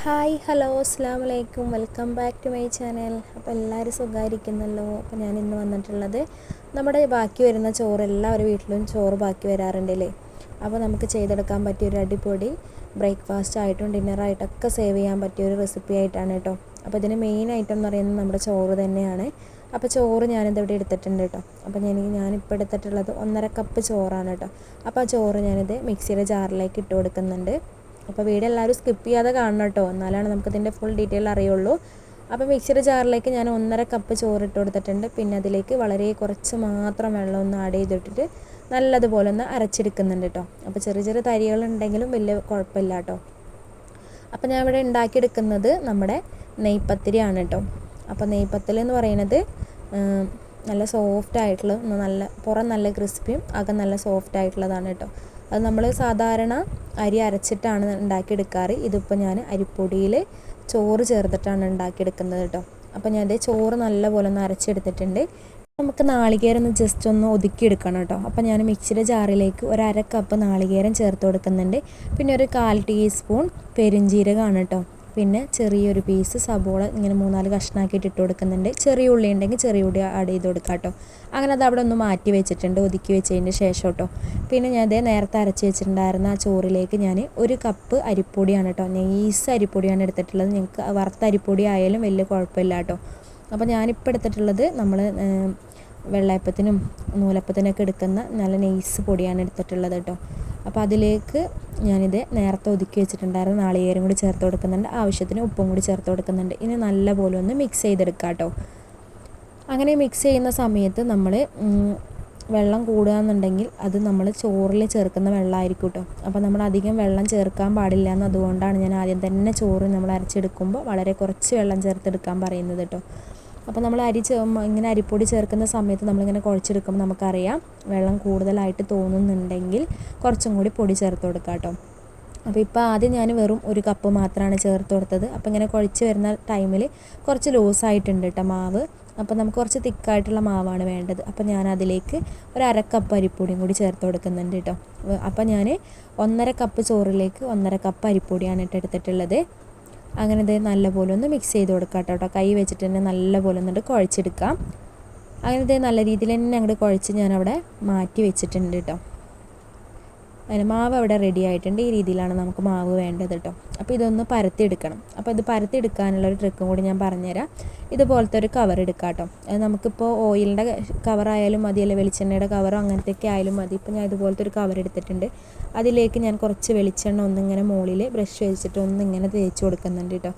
Hi hello അസ്സാം വലൈക്കും welcome back to my channel. അപ്പോൾ എല്ലാവരും സുഖമായിരിക്കുന്നല്ലോ. അപ്പോൾ ഞാൻ ഇന്ന് വന്നിട്ടുള്ളത് നമ്മുടെ ബാക്കി വരുന്ന ചോറ് എല്ലാവരും വീട്ടിലും ചോറ് ബാക്കി വരാറുണ്ടല്ലേ. അപ്പോൾ നമുക്ക് ചെയ്തെടുക്കാൻ പറ്റിയൊരു അടിപൊളി ബ്രേക്ക്ഫാസ്റ്റ് ആയിട്ടും ഡിന്നറായിട്ടൊക്കെ സേവ് ചെയ്യാൻ പറ്റിയൊരു റെസിപ്പി ആയിട്ടാണ് കേട്ടോ. അപ്പോൾ ഇതിന് മെയിൻ ഐറ്റം എന്ന് പറയുന്നത് നമ്മുടെ ചോറ് തന്നെയാണ്. അപ്പോൾ ചോറ് ഞാനിതിവിടെ എടുത്തിട്ടുണ്ട് കേട്ടോ. അപ്പോൾ ഞാനിപ്പോൾ എടുത്തിട്ടുള്ളത് 1.5 കപ്പ് ചോറാണ് കേട്ടോ. അപ്പോൾ ആ ചോറ് ഞാനിത് മിക്സിയുടെ ജാറിലേക്ക് ഇട്ട് കൊടുക്കുന്നുണ്ട്. അപ്പോൾ വീഡിയോ എല്ലാവരും സ്കിപ്പ് ചെയ്യാതെ കാണണം കേട്ടോ, എന്നാലാണ് നമുക്കിതിൻ്റെ ഫുൾ ഡീറ്റെയിൽ അറിയുള്ളൂ. അപ്പോൾ മിക്സിയുടെ ജാറിലേക്ക് ഞാൻ 1.5 കപ്പ് ചോറ് ഇട്ട് കൊടുത്തിട്ടുണ്ട്. പിന്നെ അതിലേക്ക് വളരെ കുറച്ച് മാത്രം വെള്ളം ഒന്ന് ആഡ് ചെയ്തിട്ടിട്ട് നല്ലതുപോലെ ഒന്ന് അരച്ചെടുക്കുന്നുണ്ട് കേട്ടോ. അപ്പോൾ ചെറിയ ചെറിയ തരികളുണ്ടെങ്കിലും വലിയ കുഴപ്പമില്ല കേട്ടോ. അപ്പോൾ ഞാൻ ഇവിടെ ഉണ്ടാക്കിയെടുക്കുന്നത് നമ്മുടെ നെയ്പത്തിരിയാണ് കേട്ടോ. അപ്പോൾ നെയ്പത്തൽ എന്ന് പറയുന്നത് നല്ല സോഫ്റ്റ് ആയിട്ടുള്ള നല്ല പുറം നല്ല ക്രിസ്പിയും അകം നല്ല സോഫ്റ്റ് ആയിട്ടുള്ളതാണ് കേട്ടോ. അത് നമ്മൾ സാധാരണ അരി അരച്ചിട്ടാണ് ഉണ്ടാക്കിയെടുക്കാറ്. ഇതിപ്പോൾ ഞാൻ അരിപ്പൊടിയിൽ ചോറ് ചേർത്തിട്ടാണ് ഉണ്ടാക്കിയെടുക്കുന്നത് കേട്ടോ. അപ്പോൾ ഞാൻ അതേ ചോറ് നല്ലപോലെ ഒന്ന് അരച്ചെടുത്തിട്ടുണ്ട്. നമുക്ക് നാളികേരം ഒന്ന് ജസ്റ്റ് ഒന്ന് ഒതുക്കിയെടുക്കണം കേട്ടോ. അപ്പോൾ ഞാൻ മിക്സിയുടെ ജാറിലേക്ക് 1/2 കപ്പ് നാളികേരം ചേർത്ത് കൊടുക്കുന്നുണ്ട്. പിന്നെ ഒരു 1/4 ടീസ്പൂൺ പെരുംജീരകമാണ് കേട്ടോ. പിന്നെ ചെറിയൊരു പീസ് സബോള ഇങ്ങനെ 3-4 കഷ്ണാക്കിയിട്ട് ഇട്ട് കൊടുക്കുന്നുണ്ട്. ചെറിയ ഉള്ളി ഉണ്ടെങ്കിൽ ചെറിയ ഉള്ളി ആഡ് ചെയ്ത് കൊടുക്കാം കേട്ടോ. അങ്ങനെ അത് അവിടെ ഒന്ന് മാറ്റി വെച്ചിട്ടുണ്ട് ഒതുക്കി വെച്ചതിന് ശേഷം കേട്ടോ. പിന്നെ ഞാൻ നേരത്തെ അരച്ച് വെച്ചിട്ടുണ്ടായിരുന്ന ആ ചോറിലേക്ക് ഞാൻ 1 കപ്പ് അരിപ്പൊടിയാണ് കേട്ടോ, നൈസ് അരിപ്പൊടിയാണ് എടുത്തിട്ടുള്ളത്. നിങ്ങൾക്ക് വറുത്ത അരിപ്പൊടി ആയാലും വലിയ കുഴപ്പമില്ല കേട്ടോ. അപ്പോൾ ഞാനിപ്പോൾ എടുത്തിട്ടുള്ളത് നമ്മൾ വെള്ളയപ്പത്തിനും നൂലപ്പത്തിനൊക്കെ എടുക്കുന്ന നല്ല നൈസ് പൊടിയാണ് എടുത്തിട്ടുള്ളത് കേട്ടോ. അപ്പോൾ അതിലേക്ക് ഞാനിത് നേരത്തെ ഒതുക്കി വെച്ചിട്ടുണ്ടായിരുന്ന നാളികേരം കൂടി ചേർത്ത് കൊടുക്കുന്നുണ്ട്. ആവശ്യത്തിന് ഉപ്പും കൂടി ചേർത്ത് കൊടുക്കുന്നുണ്ട്. ഇനി നല്ലപോലെ ഒന്ന് മിക്സ് ചെയ്തെടുക്കാം കേട്ടോ. അങ്ങനെ മിക്സ് ചെയ്യുന്ന സമയത്ത് നമ്മൾ വെള്ളം കൂടുകയെന്നുണ്ടെങ്കിൽ അത് നമ്മൾ ചോറിൽ ചേർക്കുന്ന വെള്ളമായിരിക്കും കേട്ടോ. അപ്പോൾ നമ്മൾ അധികം വെള്ളം ചേർക്കാൻ പാടില്ല എന്ന് അതുകൊണ്ടാണ് ഞാൻ ആദ്യം തന്നെ ചോറ് നമ്മൾ അരച്ചെടുക്കുമ്പോൾ വളരെ കുറച്ച് വെള്ളം ചേർത്തെടുക്കാൻ പറയുന്നത് കേട്ടോ. അപ്പോൾ നമ്മൾ ഇങ്ങനെ അരിപ്പൊടി ചേർക്കുന്ന സമയത്ത് നമ്മളിങ്ങനെ കുഴച്ചെടുക്കുമ്പോൾ നമുക്കറിയാം വെള്ളം കൂടുതലായിട്ട് തോന്നുന്നുണ്ടെങ്കിൽ കുറച്ചും കൂടി പൊടി ചേർത്ത് കൊടുക്കാം കേട്ടോ. അപ്പോൾ ഇപ്പോൾ ആദ്യം ഞാൻ വെറും 1 കപ്പ് മാത്രമാണ് ചേർത്ത് കൊടുത്തത്. അപ്പോൾ ഇങ്ങനെ കുഴച്ച് വരുന്ന ടൈമിൽ കുറച്ച് ലൂസായിട്ടുണ്ട് കേട്ടോ മാവ്. അപ്പോൾ നമുക്ക് കുറച്ച് തിക്കായിട്ടുള്ള മാവാണ് വേണ്ടത്. അപ്പോൾ ഞാൻ അതിലേക്ക് 1/2 കപ്പ് അരിപ്പൊടിയും കൂടി ചേർത്ത് കൊടുക്കുന്നുണ്ട് കേട്ടോ. അപ്പോൾ ഞാൻ 1.5 കപ്പ് ചോറിലേക്ക് 1.5 കപ്പ് അരിപ്പൊടിയാണ് എടുത്തിട്ടുള്ളത്. അങ്ങനെ ഇത് നല്ലപോലെ ഒന്ന് മിക്സ് ചെയ്ത് കൊടുക്കാം കേട്ടോ. കൈ വെച്ചിട്ട് തന്നെ നല്ലപോലെ ഒന്നിട്ട് കുഴച്ചെടുക്കാം. അങ്ങനെ ഇത് നല്ല രീതിയിൽ തന്നെ അങ്ങോട്ട് കുഴച്ച് ഞാനവിടെ മാറ്റി വെച്ചിട്ടുണ്ട് കേട്ടോ. അങ്ങനെ മാവ് അവിടെ റെഡി ആയിട്ടുണ്ട്. ഈ രീതിയിലാണ് നമുക്ക് മാവ് വേണ്ടത് കേട്ടോ. അപ്പോൾ ഇതൊന്ന് പരത്തിയെടുക്കണം. അപ്പോൾ ഇത് പരത്തിയെടുക്കാനുള്ളൊരു ട്രിക്കും കൂടി ഞാൻ പറഞ്ഞുതരാം. ഇതുപോലത്തെ ഒരു കവർ എടുക്കാം കേട്ടോ. അത് നമുക്കിപ്പോൾ ഓയിലിൻ്റെ കവറായാലും മതി, അല്ല വെളിച്ചെണ്ണയുടെ കവറോ അങ്ങനത്തെയൊക്കെ ആയാലും മതി. ഇപ്പോൾ ഞാൻ ഇതുപോലത്തെ ഒരു കവർ എടുത്തിട്ടുണ്ട്. അതിലേക്ക് ഞാൻ കുറച്ച് വെളിച്ചെണ്ണ ഒന്നിങ്ങനെ മുകളിൽ ബ്രഷ് വെച്ചിട്ട് ഒന്നിങ്ങനെ തേച്ച് കൊടുക്കുന്നുണ്ട് കേട്ടോ.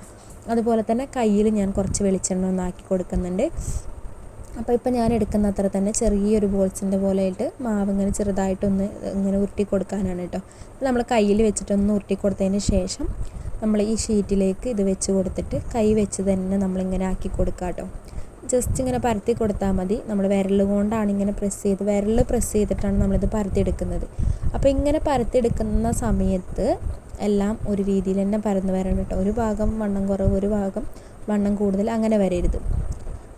അതുപോലെ തന്നെ കയ്യിൽ ഞാൻ കുറച്ച് വെളിച്ചെണ്ണ ഒന്നാക്കി കൊടുക്കുന്നുണ്ട്. അപ്പോൾ ഇപ്പോൾ ഞാൻ എടുക്കുന്ന അത്ര തന്നെ ചെറിയൊരു ബോൾസിൻ്റെ പോലെ ആയിട്ട് മാവ് ഇങ്ങനെ ചെറുതായിട്ടൊന്ന് ഇങ്ങനെ ഉരുട്ടി കൊടുക്കാനാണ് കേട്ടോ. നമ്മൾ കയ്യിൽ വെച്ചിട്ടൊന്ന് ഉരുട്ടി കൊടുത്തതിന് ശേഷം നമ്മൾ ഈ ഷീറ്റിലേക്ക് ഇത് വെച്ച് കൊടുത്തിട്ട് കൈ വെച്ച് തന്നെ നമ്മളിങ്ങനെ ആക്കി കൊടുക്കുക കേട്ടോ. ജസ്റ്റ് ഇങ്ങനെ പരത്തി കൊടുത്താൽ മതി. നമ്മൾ വിരൽ കൊണ്ടാണ് ഇങ്ങനെ വിരൽ പ്രസ് ചെയ്തിട്ടാണ് നമ്മളിത് പരത്തിയെടുക്കുന്നത്. അപ്പോൾ ഇങ്ങനെ പരത്തിയെടുക്കുന്ന സമയത്ത് എല്ലാം ഒരു രീതിയിൽ തന്നെ പരന്ന് വരണം കേട്ടോ. ഒരു ഭാഗം വണ്ണം കുറവ്, ഒരു ഭാഗം വണ്ണം കൂടുതൽ, അങ്ങനെ വരരുത്.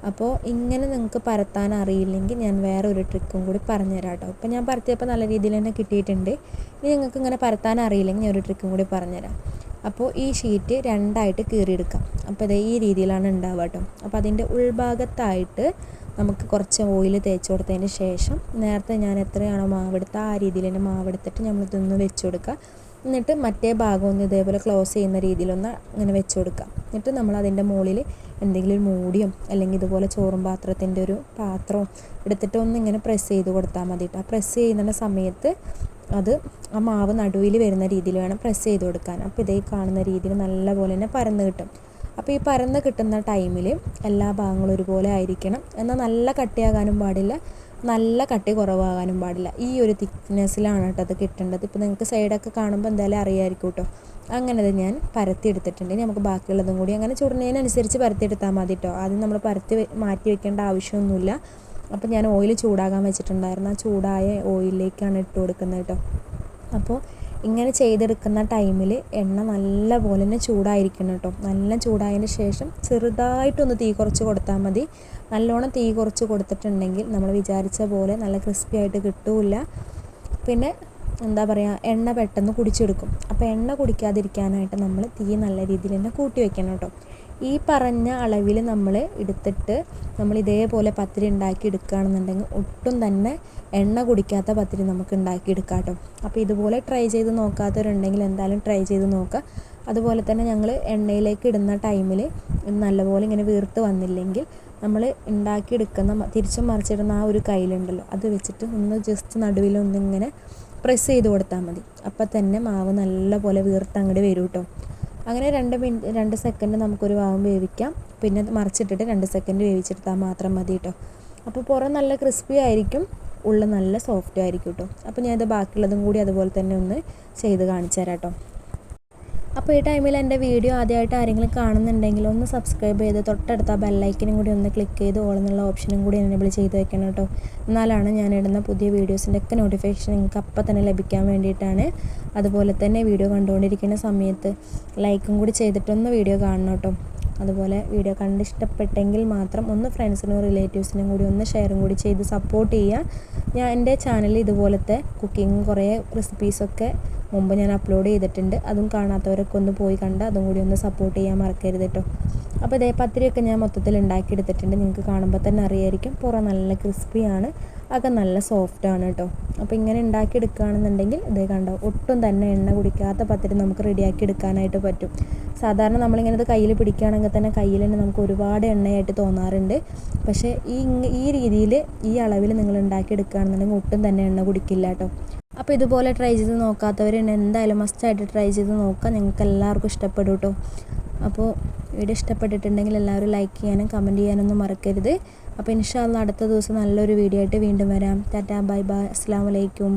അപ്പോൾ ഇങ്ങനെ നിങ്ങൾക്ക് പരത്താൻ അറിയില്ലെങ്കിൽ ഞാൻ വേറെ ഒരു ട്രിക്കും കൂടി പറഞ്ഞുതരാം കേട്ടോ. ഇപ്പോൾ ഞാൻ പരത്തിയപ്പോൾ നല്ല രീതിയിൽ തന്നെ കിട്ടിയിട്ടുണ്ട്. ഇനി നിങ്ങൾക്ക് ഇങ്ങനെ പരത്താൻ അറിയില്ലെങ്കിൽ ഞാൻ ഒരു ട്രിക്കും കൂടി പറഞ്ഞുതരാം. അപ്പോൾ ഈ ഷീറ്റ് 2ആയിട്ട് കീറിയെടുക്കാം. അപ്പോൾ ഇത് ഈ രീതിയിലാണ് ഉണ്ടാവുക കേട്ടോ. അപ്പോൾ അതിൻ്റെ ഉൾഭാഗത്തായിട്ട് നമുക്ക് കുറച്ച് ഓയിൽ തേച്ച് കൊടുത്തതിന് ശേഷം നേരത്തെ ഞാൻ എത്രയാണോ മാവെടുത്ത ആ രീതിയിൽ തന്നെ മാവെടുത്തിട്ട് നമ്മളിതൊന്ന് വെച്ച് കൊടുക്കുക. എന്നിട്ട് മറ്റേ ഭാഗം ഒന്ന് ഇതേപോലെ ക്ലോസ് ചെയ്യുന്ന രീതിയിലൊന്ന് ഇങ്ങനെ വെച്ച് കൊടുക്കുക. എന്നിട്ട് നമ്മൾ അതിൻ്റെ മുകളിൽ എന്തെങ്കിലും ഒരു മൂടിയോ അല്ലെങ്കിൽ ഇതുപോലെ ചോറും പാത്രത്തിൻ്റെ ഒരു പാത്രമോ എടുത്തിട്ട് ഒന്നിങ്ങനെ പ്രസ് ചെയ്ത് കൊടുത്താൽ മതി കേട്ടോ. പ്രസ് ചെയ്യുന്ന സമയത്ത് അത് ആ മാവ് നടുവിൽ വരുന്ന രീതിയിൽ വേണം പ്രസ് ചെയ്ത് കൊടുക്കാൻ. അപ്പോൾ ഇതേ കാണുന്ന രീതിയിൽ നല്ലപോലെ തന്നെ പരന്ന് കിട്ടും. അപ്പോൾ ഈ പരന്ന് കിട്ടുന്ന ടൈമിൽ എല്ലാ ഭാഗങ്ങളും ഒരുപോലെ ആയിരിക്കണം. എന്നാൽ നല്ല കട്ടിയാകാനും പാടില്ല, നല്ല കട്ടി കുറവാകാനും പാടില്ല. ഈ ഒരു തിക്നെസ്സിലാണ് കേട്ടോ അത് കിട്ടേണ്ടത്. ഇപ്പോൾ നിങ്ങൾക്ക് സൈഡൊക്കെ കാണുമ്പോൾ എന്തായാലും അറിയാമായിരിക്കും കേട്ടോ. അങ്ങനെ അത് ഞാൻ പരത്തിയെടുത്തിട്ടുണ്ട്. ഇനി നമുക്ക് ബാക്കിയുള്ളതും കൂടി അങ്ങനെ ചുടുന്നതിനനുസരിച്ച് പരത്തിയെടുത്താൽ മതി കേട്ടോ. ആദ്യം നമ്മൾ പരത്തി മാറ്റി വെക്കേണ്ട ആവശ്യമൊന്നുമില്ല. അപ്പോൾ ഞാൻ ഓയിൽ ചൂടാകാൻ വെച്ചിട്ടുണ്ടായിരുന്നു. ആ ചൂടായ ഓയിലിലേക്കാണ് ഇട്ട് കൊടുക്കുന്നത് കേട്ടോ. അപ്പോൾ ഇങ്ങനെ ചെയ്തെടുക്കുന്ന ടൈമിൽ എണ്ണ നല്ലപോലെ തന്നെ ചൂടായിരിക്കണം കേട്ടോ. നല്ല ചൂടായതിന് ശേഷം ചെറുതായിട്ടൊന്ന് തീ കുറച്ച് കൊടുത്താൽ മതി. നല്ലോണം തീ കുറച്ച് കൊടുത്തിട്ടുണ്ടെങ്കിൽ നമ്മൾ വിചാരിച്ച പോലെ നല്ല ക്രിസ്പി ആയിട്ട് കിട്ടില്ല. പിന്നെ എന്താ പറയുക, എണ്ണ പെട്ടെന്ന് കുടിച്ചെടുക്കും. അപ്പോൾ എണ്ണ കുടിക്കാതിരിക്കാനായിട്ട് നമ്മൾ തീ നല്ല രീതിയിൽ തന്നെ കൂട്ടി വെക്കണം കേട്ടോ. ഈ പറഞ്ഞ അളവിൽ നമ്മൾ എടുത്തിട്ട് നമ്മൾ ഇതേപോലെ പത്തിരി ഉണ്ടാക്കി എടുക്കുകയാണെന്നുണ്ടെങ്കിൽ ഒട്ടും തന്നെ എണ്ണ കുടിക്കാത്ത പത്തിരി നമുക്ക് ഉണ്ടാക്കിയെടുക്കാം കേട്ടോ. അപ്പോൾ ഇതുപോലെ ട്രൈ ചെയ്ത് നോക്കാത്തവരുണ്ടെങ്കിൽ എന്തായാലും ട്രൈ ചെയ്ത് നോക്കുക. അതുപോലെ തന്നെ ഞങ്ങൾ എണ്ണയിലേക്ക് ഇടുന്ന ടൈമിൽ നല്ലപോലെ ഇങ്ങനെ വീർത്ത് വന്നില്ലെങ്കിൽ നമ്മൾ ഉണ്ടാക്കിയെടുക്കുന്ന തിരിച്ചും മറിച്ചിടുന്ന ആ ഒരു കയ്യിലുണ്ടല്ലോ, അത് വെച്ചിട്ട് ഒന്ന് ജസ്റ്റ് നടുവിലൊന്നിങ്ങനെ പ്രസ് ചെയ്ത് കൊടുത്താൽ മതി. അപ്പം തന്നെ മാവ് നല്ലപോലെ വീർത്ത് അങ്ങോട്ട് വരും കേട്ടോ. അങ്ങനെ 2 സെക്കൻഡ് നമുക്കൊരു ഭാഗം വേവിക്കാം. പിന്നെ മറിച്ചിട്ടിട്ട് 2 സെക്കൻഡ് വേവിച്ചെടുത്താൽ മാത്രം മതി കേട്ടോ. അപ്പോൾ പുറം നല്ല ക്രിസ്പി ആയിരിക്കും, ഉള്ളിൽ നല്ല സോഫ്റ്റും ആയിരിക്കും കേട്ടോ. അപ്പോൾ ഞാനിത് ബാക്കിയുള്ളതും കൂടി അതുപോലെ തന്നെ ഒന്ന് ചെയ്ത് കാണിച്ചു തരാം കേട്ടോ. അപ്പോൾ ഈ ടൈമിൽ എൻ്റെ വീഡിയോ ആദ്യമായിട്ട് ആരെങ്കിലും കാണുന്നുണ്ടെങ്കിൽ ഒന്ന് സബ്സ്ക്രൈബ് ചെയ്ത് തൊട്ടടുത്ത ബെല്ലൈക്കനും കൂടി ഒന്ന് ക്ലിക്ക് ചെയ്ത് ഓൾ എന്നുള്ള ഓപ്ഷനും കൂടി എനേബിൾ ചെയ്ത് വെക്കണം കേട്ടോ. എന്നാലാണ് ഞാൻ ഇടുന്ന പുതിയ വീഡിയോസിൻ്റെ ഒക്കെ നോട്ടിഫിക്കേഷൻ നിങ്ങൾക്ക് അപ്പം തന്നെ ലഭിക്കാൻ വേണ്ടിയിട്ടാണ്. അതുപോലെ തന്നെ വീഡിയോ കണ്ടുകൊണ്ടിരിക്കുന്ന സമയത്ത് ലൈക്കും കൂടി ചെയ്തിട്ടൊന്ന് വീഡിയോ കാണണം കേട്ടോ. അതുപോലെ വീഡിയോ കണ്ട് ഇഷ്ടപ്പെട്ടെങ്കിൽ മാത്രം ഒന്ന് ഫ്രണ്ട്സിനും റിലേറ്റീവ്സിനും കൂടി ഒന്ന് ഷെയറും കൂടി ചെയ്ത് സപ്പോർട്ട് ചെയ്യുക. ഞാൻ എൻ്റെ ചാനലിൽ ഇതുപോലത്തെ കുക്കിംഗ് കുറേ റെസിപ്പീസൊക്കെ മുമ്പ് ഞാൻ അപ്ലോഡ് ചെയ്തിട്ടുണ്ട്. അതും കാണാത്തവരൊക്കെ ഒന്ന് പോയി കണ്ട് അതും കൂടി ഒന്ന് സപ്പോർട്ട് ചെയ്യാൻ മറക്കരുത് കേട്ടോ. അപ്പോൾ ഇതേ പത്തിരിയൊക്കെ ഞാൻ മൊത്തത്തിൽ ഉണ്ടാക്കിയെടുത്തിട്ടുണ്ട്. നിങ്ങൾക്ക് കാണുമ്പോൾ തന്നെ അറിയായിരിക്കും, പുറം നല്ല ക്രിസ്പിയാണ്, അകം നല്ല സോഫ്റ്റാണ് കേട്ടോ. അപ്പോൾ ഇങ്ങനെ ഉണ്ടാക്കിയെടുക്കുകയാണെന്നുണ്ടെങ്കിൽ ഇതേ കണ്ടോ, ഒട്ടും തന്നെ എണ്ണ കുടിക്കാത്ത പത്തിരി നമുക്ക് റെഡിയാക്കി എടുക്കാനായിട്ട് പറ്റും. സാധാരണ നമ്മളിങ്ങനെ ഇത് കയ്യിൽ പിടിക്കുകയാണെങ്കിൽ തന്നെ കയ്യിൽ തന്നെ നമുക്ക് ഒരുപാട് എണ്ണയായിട്ട് തോന്നാറുണ്ട്. പക്ഷേ ഈ രീതിയിൽ ഈ അളവിൽ നിങ്ങൾ ഉണ്ടാക്കിയെടുക്കുകയാണെന്നുണ്ടെങ്കിൽ ഒട്ടും തന്നെ എണ്ണ കുടിക്കില്ല കേട്ടോ. അപ്പോൾ ഇതുപോലെ ട്രൈ ചെയ്ത് നോക്കാത്തവർ എന്തായാലും മസ്റ്റായിട്ട് ട്രൈ ചെയ്ത് നോക്കാം. നിങ്ങൾക്ക് എല്ലാവർക്കും ഇഷ്ടപ്പെടും കേട്ടോ. അപ്പോൾ വീഡിയോ ഇഷ്ടപ്പെട്ടിട്ടുണ്ടെങ്കിൽ എല്ലാവരും ലൈക്ക് ചെയ്യാനും കമൻറ്റ് ചെയ്യാനൊന്നും മറക്കരുത്. അപ്പോൾ ഇൻഷാ അല്ലാഹ് അടുത്ത ദിവസം നല്ലൊരു വീഡിയോ ആയിട്ട് വീണ്ടും വരാം. ടാറ്റാ, ബൈ ബൈ, അസ്സലാമു അലൈക്കും.